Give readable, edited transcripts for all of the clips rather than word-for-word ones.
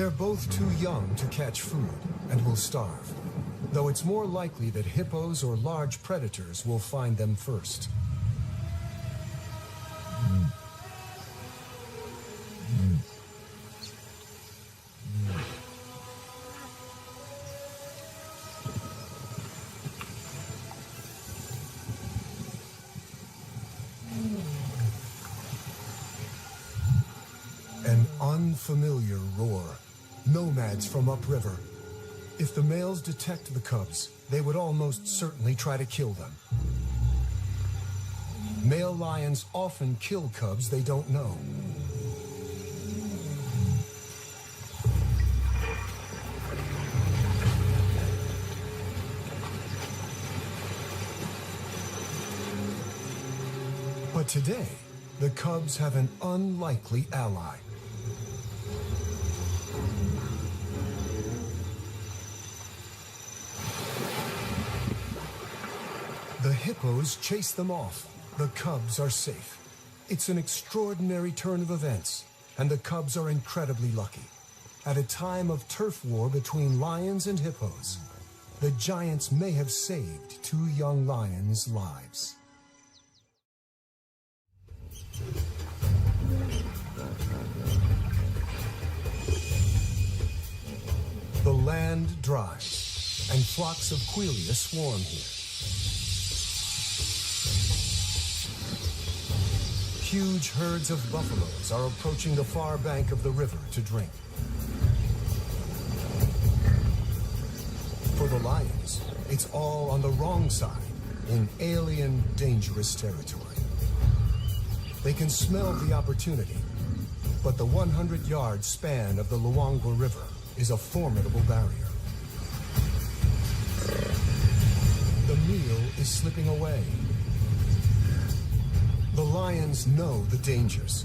They're both too young to catch food and will starve, though it's more likely that hippos or large predators will find them first. An unfamiliar roar. Nomads from upriver. If the males detect the cubs, they would almost certainly try to kill them. Male lions often kill cubs they don't know. But today, the cubs have an unlikely ally. The hippos chase them off. The cubs are safe. It's an extraordinary turn of events, and the cubs are incredibly lucky. At a time of turf war between lions and hippos, the giants may have saved two young lions' lives. The land dry, and flocks of quelea swarm here. Huge herds of buffaloes are approaching the far bank of the river to drink. For the lions, it's all on the wrong side, in alien, dangerous territory. They can smell the opportunity, but the 100-yard span of the Luangwa River is a formidable barrier. The meal is slipping away. The lions know the dangers,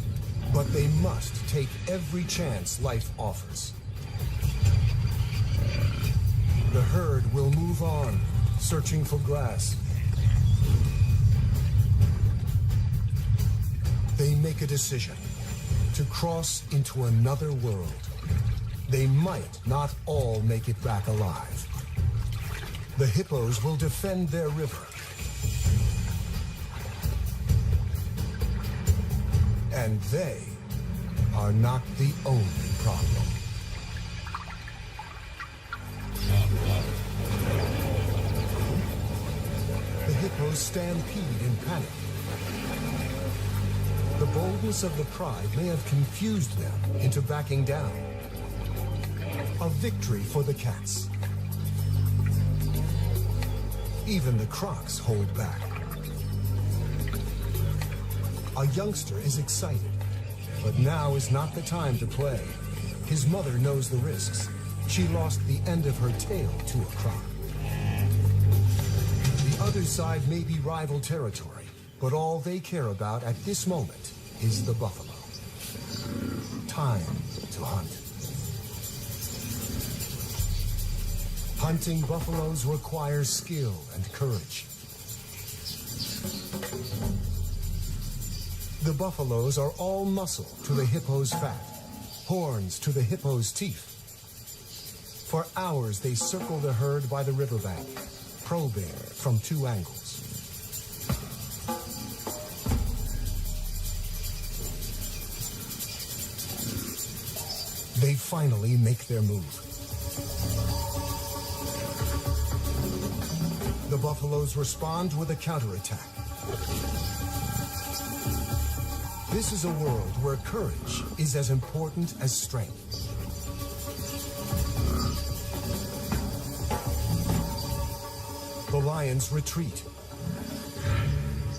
but they must take every chance life offers. The herd will move on, searching for grass. They make a decision to cross into another world. They might not all make it back alive. The hippos will defend their river. And they are not the only problem. The hippos stampede in panic. The boldness of the pride may have confused them into backing down. A victory for the cats. Even the crocs hold back. A youngster is excited, but now is not the time to play. His mother knows the risks. She lost the end of her tail to a croc. The other side may be rival territory, but all they care about at this moment is the buffalo. Time to hunt. Hunting buffaloes requires skill and courage. The buffaloes are all muscle to the hippo's fat, horns to the hippo's teeth. For hours they circle the herd by the riverbank, probing from two angles. They finally make their move. The buffaloes respond with a counterattack. This is a world where courage is as important as strength. The lions retreat.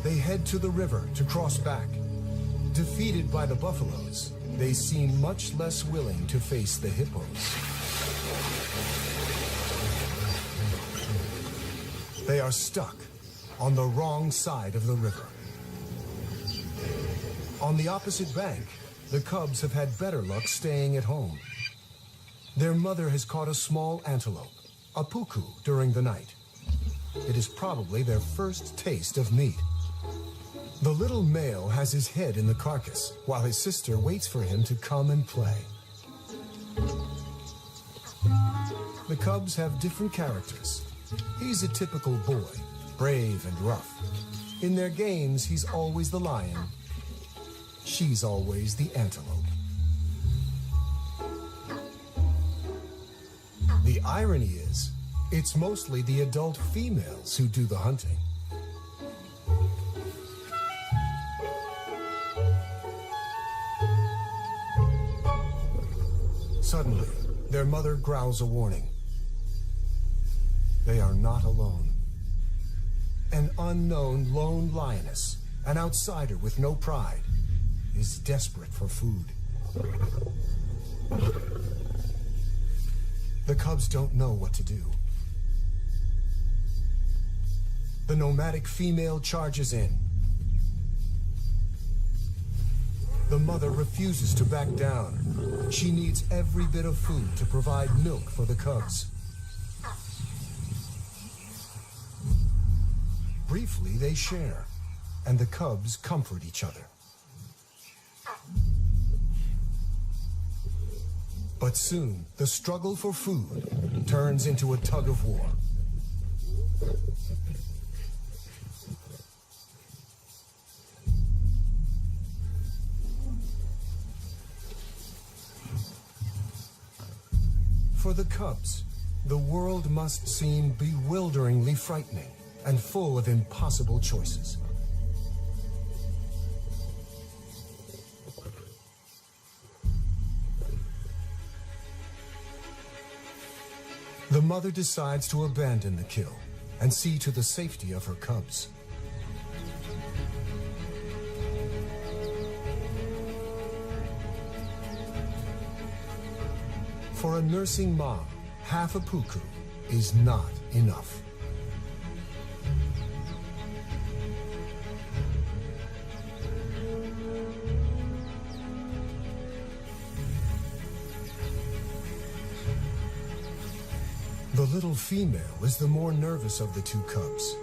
They head to the river to cross back. Defeated by the buffaloes, they seem much less willing to face the hippos. They are stuck on the wrong side of the river. On the opposite bank, the cubs have had better luck staying at home. Their mother has caught a small antelope, a puku, during the night. It is probably their first taste of meat. The little male has his head in the carcass, while his sister waits for him to come and play. The cubs have different characters. He's a typical boy, brave and rough. In their games, he's always the lion. She's always the antelope. The irony is, it's mostly the adult females who do the hunting. Suddenly, their mother growls a warning. They are not alone. An unknown lone lioness, an outsider with no pride, is desperate for food. The cubs don't know what to do. The nomadic female charges in. The mother refuses to back down. She needs every bit of food to provide milk for the cubs. Briefly, they share, and the cubs comfort each other. But soon, the struggle for food turns into a tug of war. For the cubs, the world must seem bewilderingly frightening and full of impossible choices. The mother decides to abandon the kill and see to the safety of her cubs. For a nursing mom, half a puku is not enough. The little female is the more nervous of the two cubs,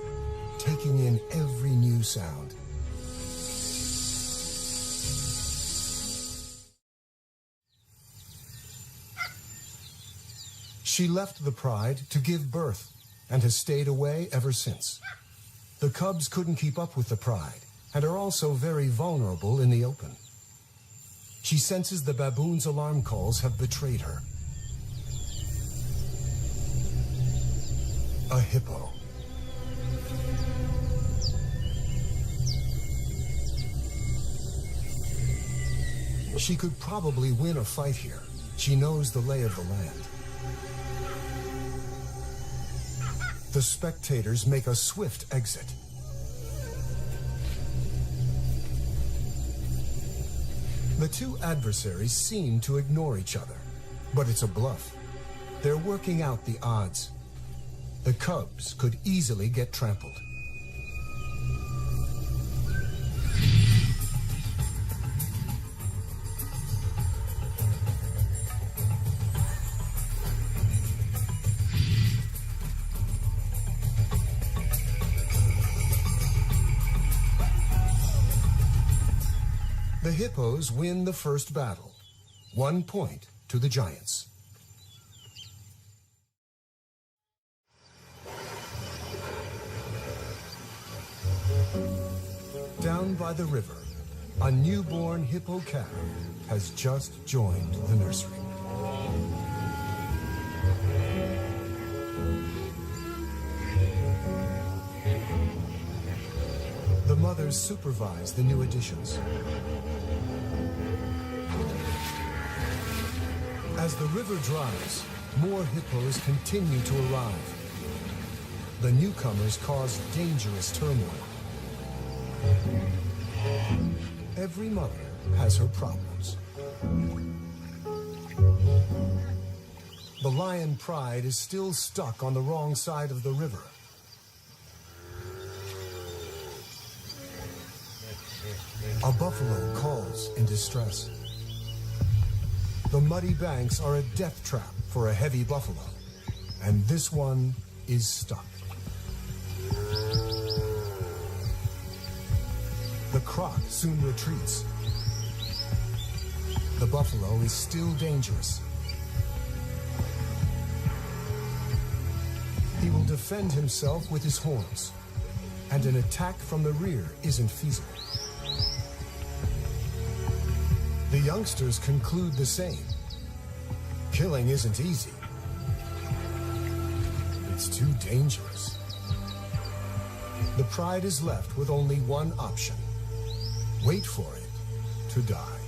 taking in every new sound. She left the pride to give birth and has stayed away ever since. The cubs couldn't keep up with the pride and are also very vulnerable in the open. She senses the baboon's alarm calls have betrayed her. A hippo. She could probably win a fight here. She knows the lay of the land. The spectators make a swift exit. The two adversaries seem to ignore each other, but it's a bluff. They're working out the odds. The cubs could easily get trampled. The hippos win the first battle. 1 point to the giants. Down by the river, a newborn hippo calf has just joined the nursery. The mothers supervise the new additions. As the river dries, more hippos continue to arrive. The newcomers cause dangerous turmoil. Every mother has her problems. The lion pride is still stuck on the wrong side of the river. A buffalo calls in distress. The muddy banks are a death trap for a heavy buffalo, and this one is stuck. The croc soon retreats. The buffalo is still dangerous. defend himself with his horns, and an attack from the rear isn't feasible. The youngsters conclude the same. Killing isn't easy. It's too dangerous. The pride is left with only one option. Wait for it to die.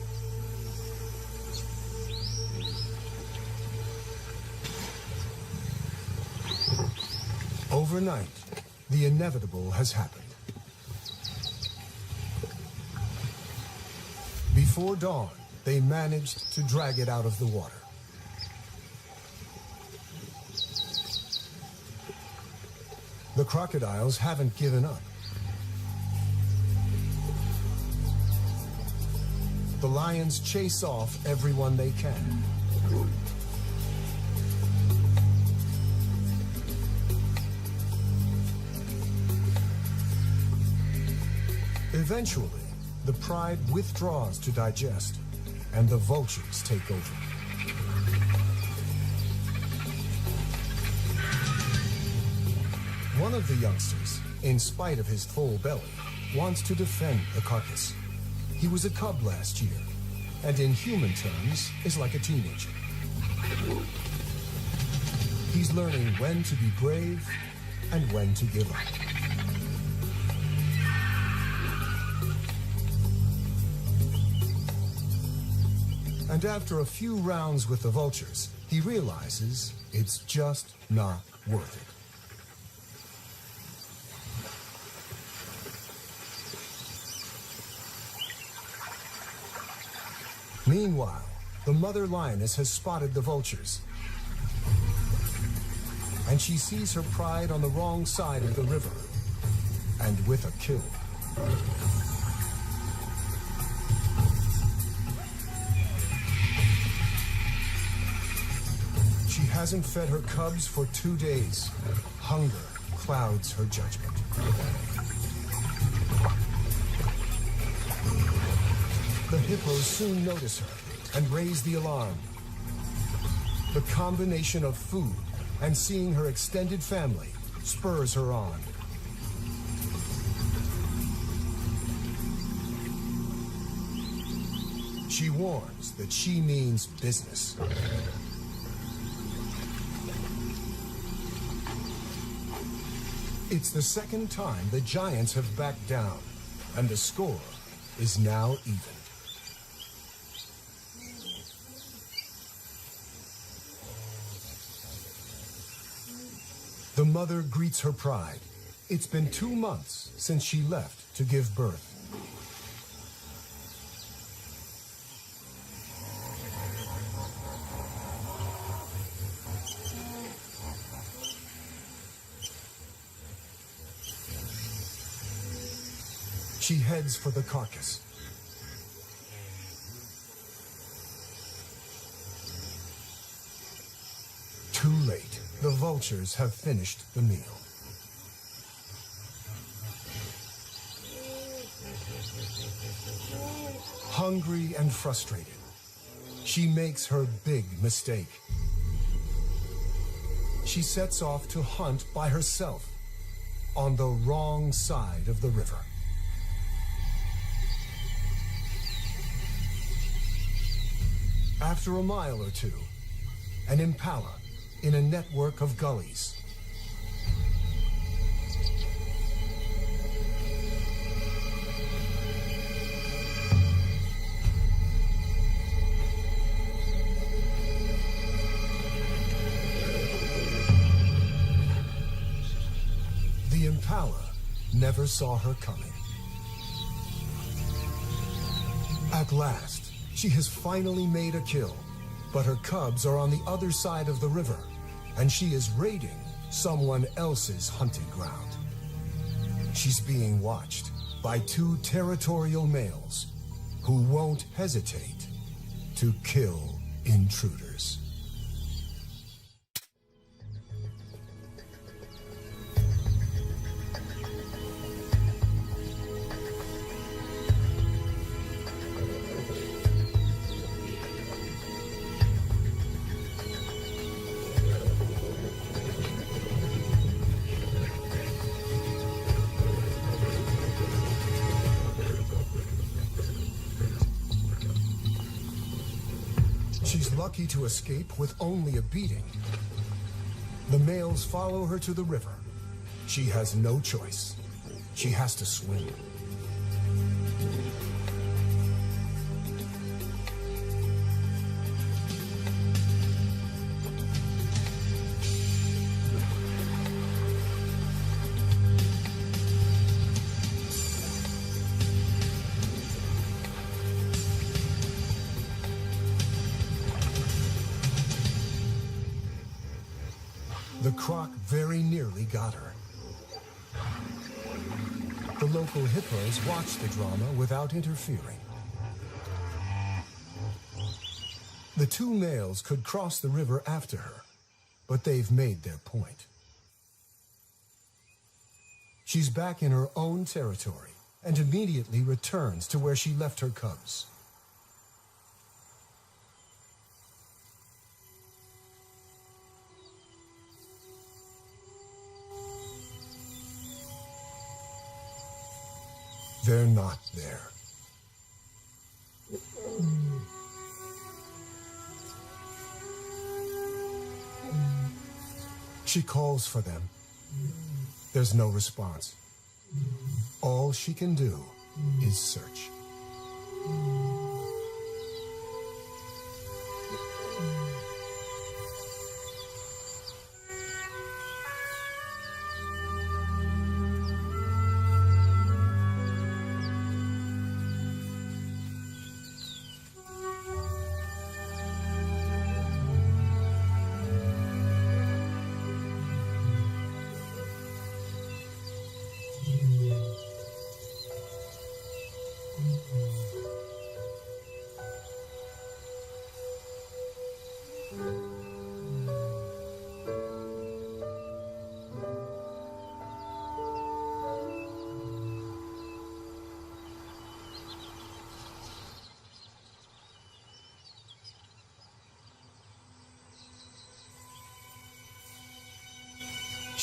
Overnight, the inevitable has happened. Before dawn, they managed to drag it out of the water. The crocodiles haven't given up. The lions chase off everyone they can. Eventually, the pride withdraws to digest, and the vultures take over. One of the youngsters, in spite of his full belly, wants to defend the carcass. He was a cub last year, and in human terms is like a teenager. He's learning when to be brave and when to give up. And after a few rounds with the vultures, he realizes it's just not worth it. Meanwhile, the mother lioness has spotted the vultures, and she sees her pride on the wrong side of the river, and with a kill. She hasn't fed her cubs for 2 days. Hunger clouds her judgment. The hippos soon notice her and raise the alarm. The combination of food and seeing her extended family spurs her on. She warns that she means business. It's the second time the giants have backed down, and the score is now even. The mother greets her pride. It's been 2 months since she left to give birth. She heads for the carcass. Too late. The vultures have finished the meal. Hungry and frustrated, she makes her big mistake. She sets off to hunt by herself on the wrong side of the river. After a mile or two, an impala in a network of gullies. The impala never saw her coming. At last, she has finally made a kill, but her cubs are on the other side of the river, and she is raiding someone else's hunting ground. She's being watched by 2 territorial males who won't hesitate to kill intruders. lucky to escape with only a beating, the males follow her to the river. She has no choice. She has to swim. The croc very nearly got her. The local hippos watch the drama without interfering. The two males could cross the river after her, but they've made their point. She's back in her own territory and immediately returns to where she left her cubs. They're not there. She calls for them. There's no response. All she can do is search.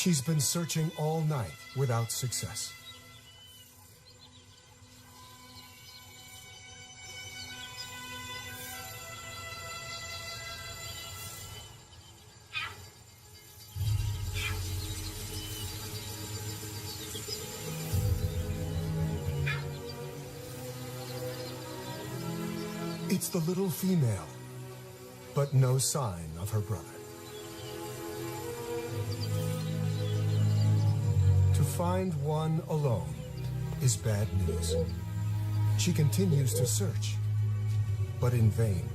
She's been searching all night without success. It's the little female, but no sign of her brother. To find one alone is bad news. She continues to search, but in vain.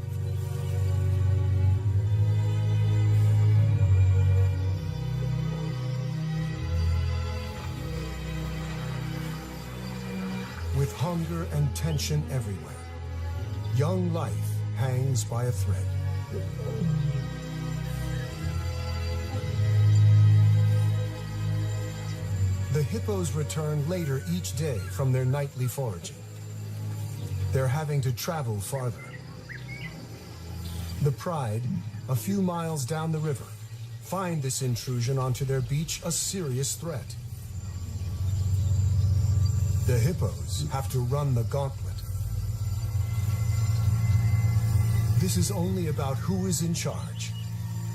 With hunger and tension everywhere, young life hangs by a thread. The hippos return later each day from their nightly foraging. They're having to travel farther. The pride, a few miles down the river, find this intrusion onto their beach a serious threat. The hippos have to run the gauntlet. This is only about who is in charge,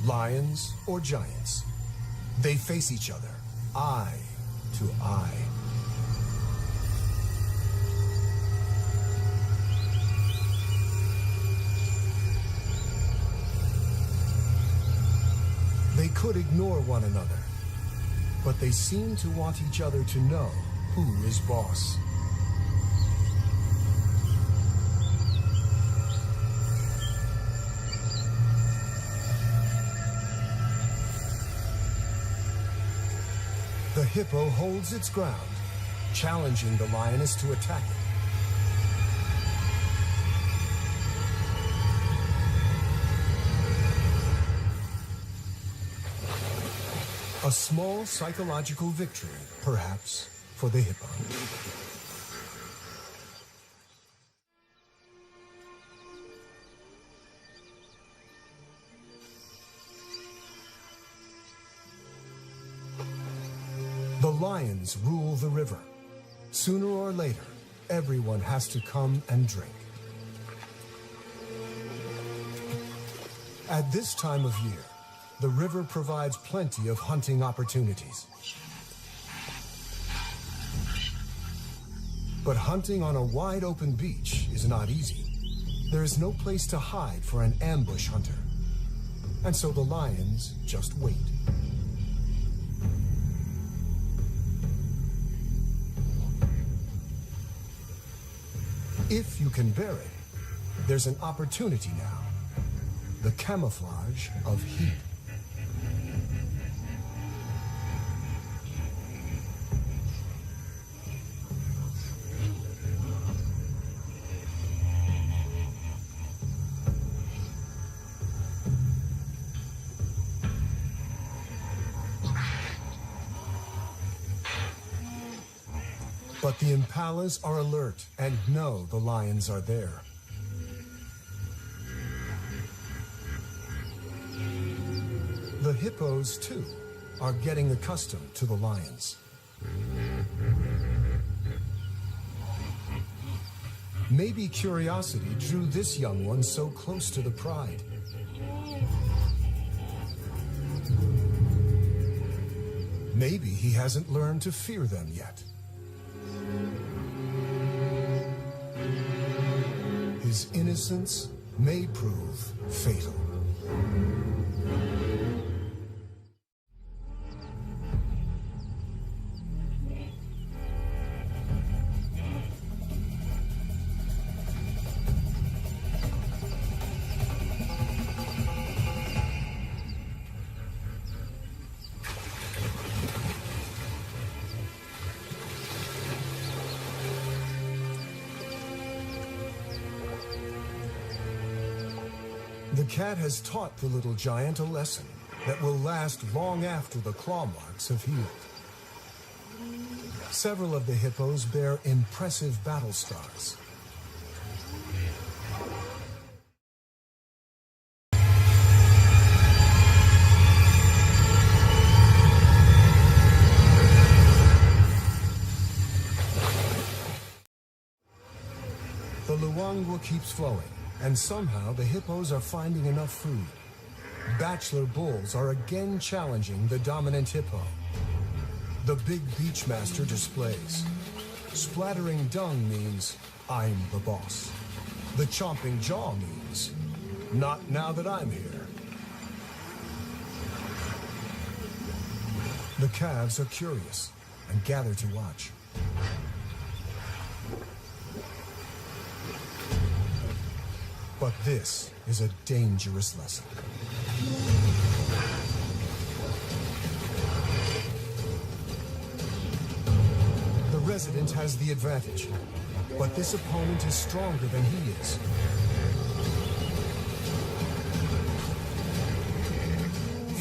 lions or giants. They face each other, eye to eye. They could ignore one another, but they seem to want each other to know who is boss. The hippo holds its ground, challenging the lioness to attack it. A small psychological victory, perhaps, for the hippo. The lions rule the river. Sooner or later, everyone has to come and drink. At this time of year, the river provides plenty of hunting opportunities. But hunting on a wide open beach is not easy. There is no place to hide for an ambush hunter. And so the lions just wait. If you can bear it, there's an opportunity now. The camouflage of heat. But the impalas are alert and know the lions are there. The hippos, too, are getting accustomed to the lions. Maybe curiosity drew this young one so close to the pride. Maybe he hasn't learned to fear them yet. His innocence may prove fatal. The cat has taught the little giant a lesson that will last long after the claw marks have healed. Several of the hippos bear impressive battle scars. The Luangwa keeps flowing. And somehow the hippos are finding enough food. Bachelor bulls are again challenging the dominant hippo. The big beachmaster displays. Splattering dung means, I'm the boss. The chomping jaw means, not now that I'm here. The calves are curious and gather to watch. But this is a dangerous lesson. The resident has the advantage, but this opponent is stronger than he is.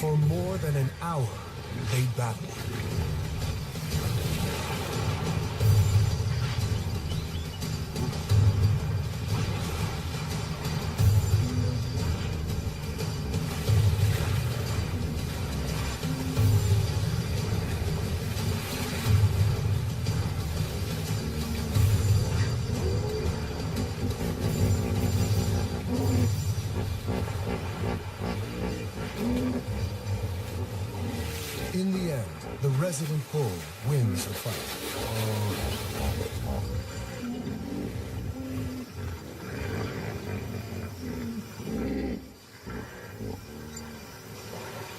For more than an hour, they battle. In the end, the resident bull wins the fight.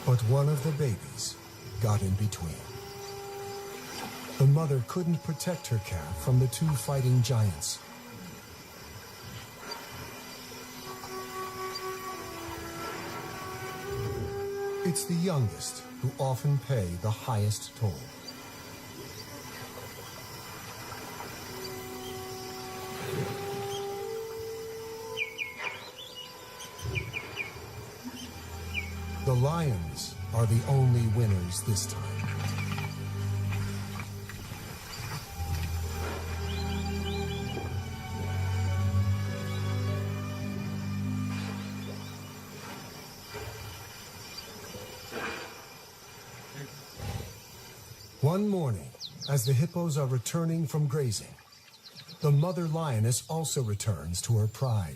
But one of the babies got in between. The mother couldn't protect her calf from the two fighting giants. It's the youngest who often pay the highest toll. The lions are the only winners this time. One morning, as the hippos are returning from grazing, the mother lioness also returns to her pride.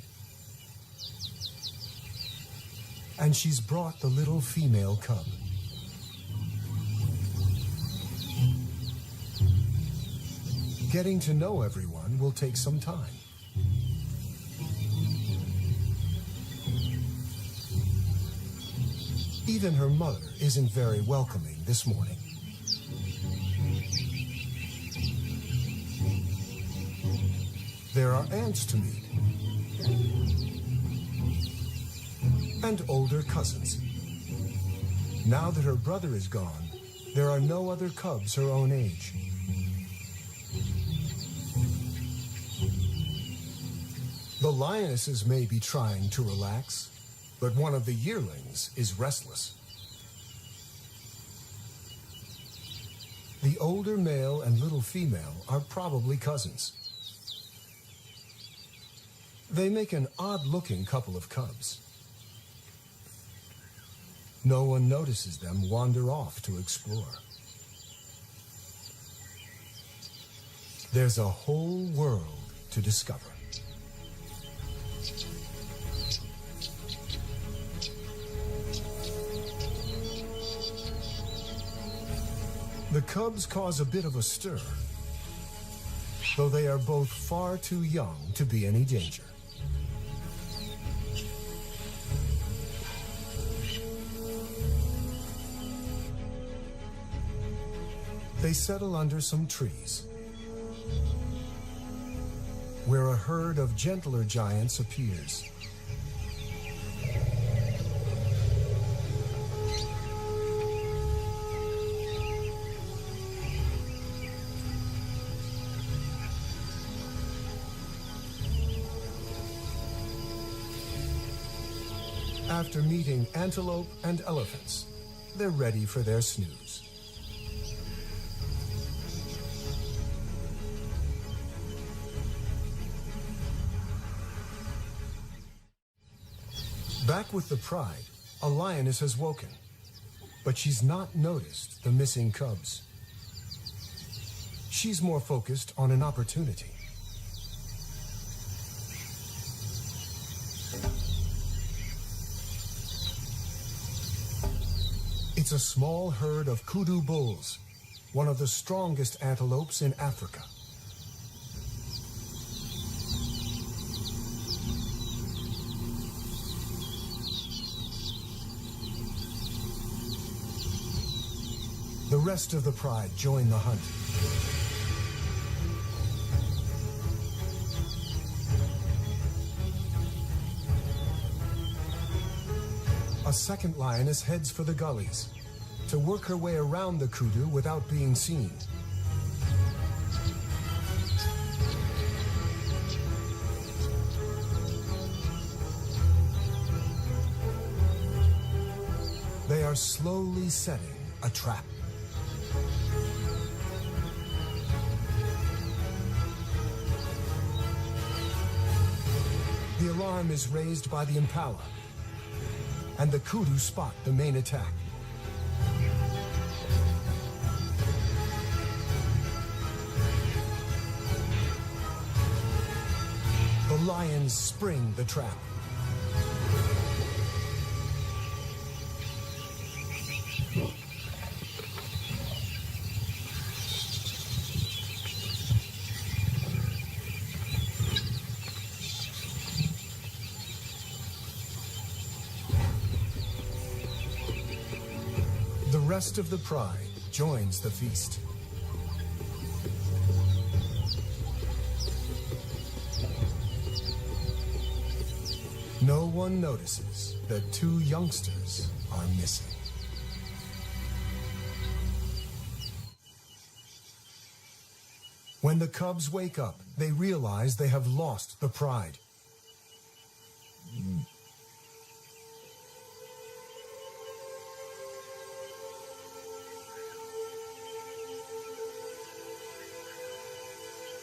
and she's brought the little female cub. Getting to know everyone will take some time. Even her mother isn't very welcoming this morning. There are aunts to meet, and older cousins. Now that her brother is gone, there are no other cubs her own age. The lionesses may be trying to relax, but one of the yearlings is restless. The older male and little female are probably cousins. They make an odd-looking couple of cubs. No one notices them wander off to explore. There's a whole world to discover. The cubs cause a bit of a stir, though they are both far too young to be any danger. They settle under some trees, where a herd of gentler giants appears. After meeting antelope and elephants, they're ready for their snooze. Back with the pride, a lioness has woken, but she's not noticed the missing cubs. She's more focused on an opportunity. It's a small herd of kudu bulls, one of the strongest antelopes in Africa. The rest of the pride join the hunt. A second lioness heads for the gullies to work her way around the kudu without being seen. They are slowly setting a trap. The alarm is raised by the impala, and the kudu spot the main attack. The lions spring the trap. The rest of the pride joins the feast. No one notices that two youngsters are missing. When the cubs wake up, they realize they have lost the pride.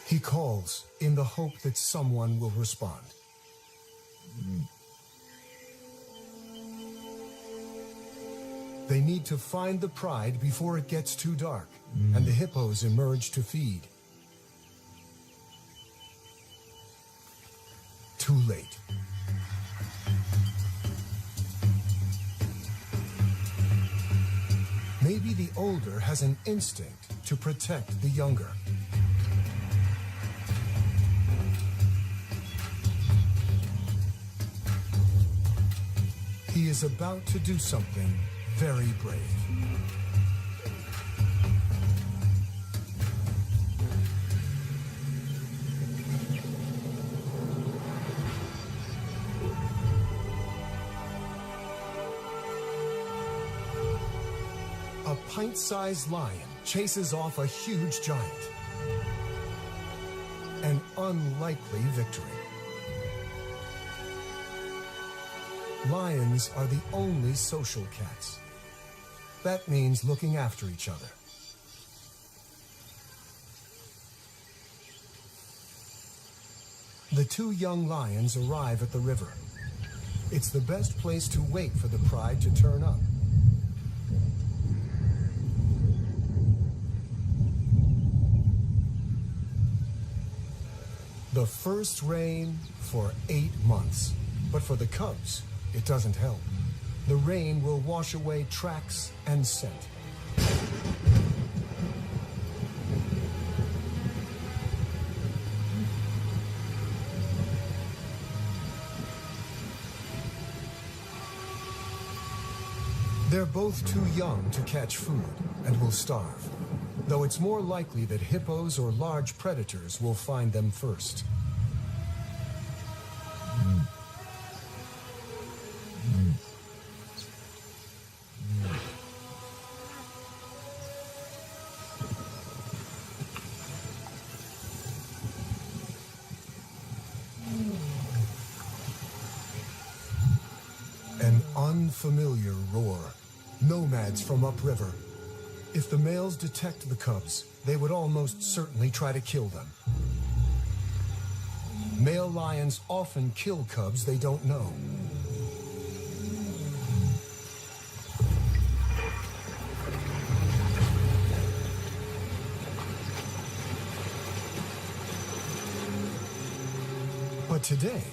He calls in the hope that someone will respond. They need to find the pride before it gets too dark, and the hippos emerge to feed. Too late. Maybe the older has an instinct to protect the younger. He is about to do something very brave. A pint-sized lion chases off a huge giant. An unlikely victory. Lions are the only social cats. That means looking after each other. The two young lions arrive at the river. It's the best place to wait for the pride to turn up. The first rain for 8 months. But for the cubs, it doesn't help. The rain will wash away tracks and scent. They're both too young to catch food and will starve, though it's more likely that hippos or large predators will find them first. An unfamiliar roar. Nomads from upriver. If the males detect the cubs, they would almost certainly try to kill them. Male lions often kill cubs they don't know. But today,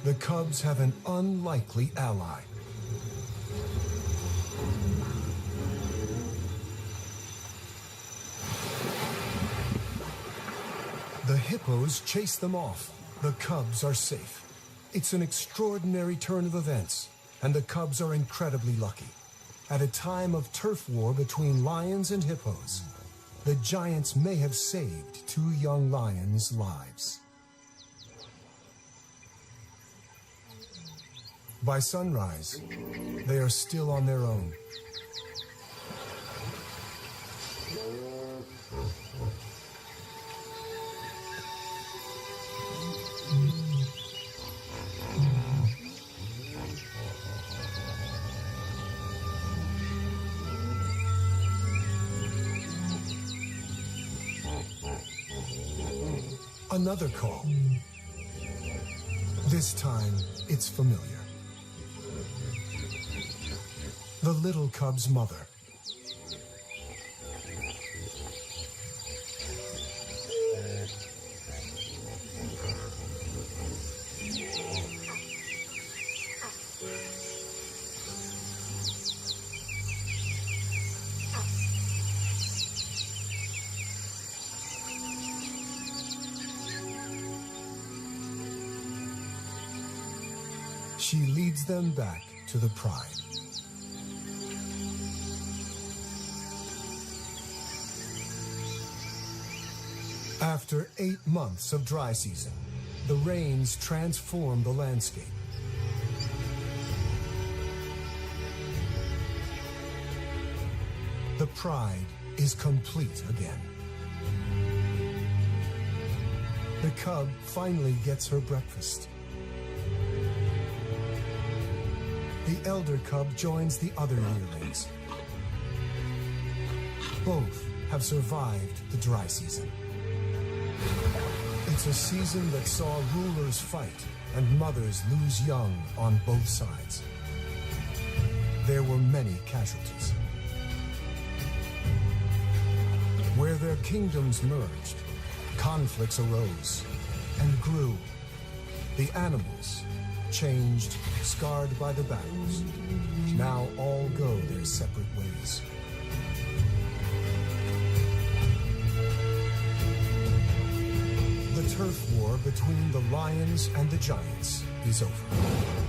the cubs have an unlikely ally. The hippos chase them off. The cubs are safe. It's an extraordinary turn of events, and the cubs are incredibly lucky. At a time of turf war between lions and hippos, the giants may have saved two young lions' lives. By sunrise, they are still on their own. Another call. This time, it's familiar. The little cub's mother. She leads them back to the pride. After 8 months of dry season, the rains transform the landscape. The pride is complete again. The cub finally gets her breakfast. The elder cub joins the other yearlings. Both have survived the dry season. It's a season that saw rulers fight and mothers lose young on both sides. There were many casualties. Where their kingdoms merged, conflicts arose and grew. The animals changed, scarred by the battles. Now all go their separate ways. turf war between the lions and the giants is over.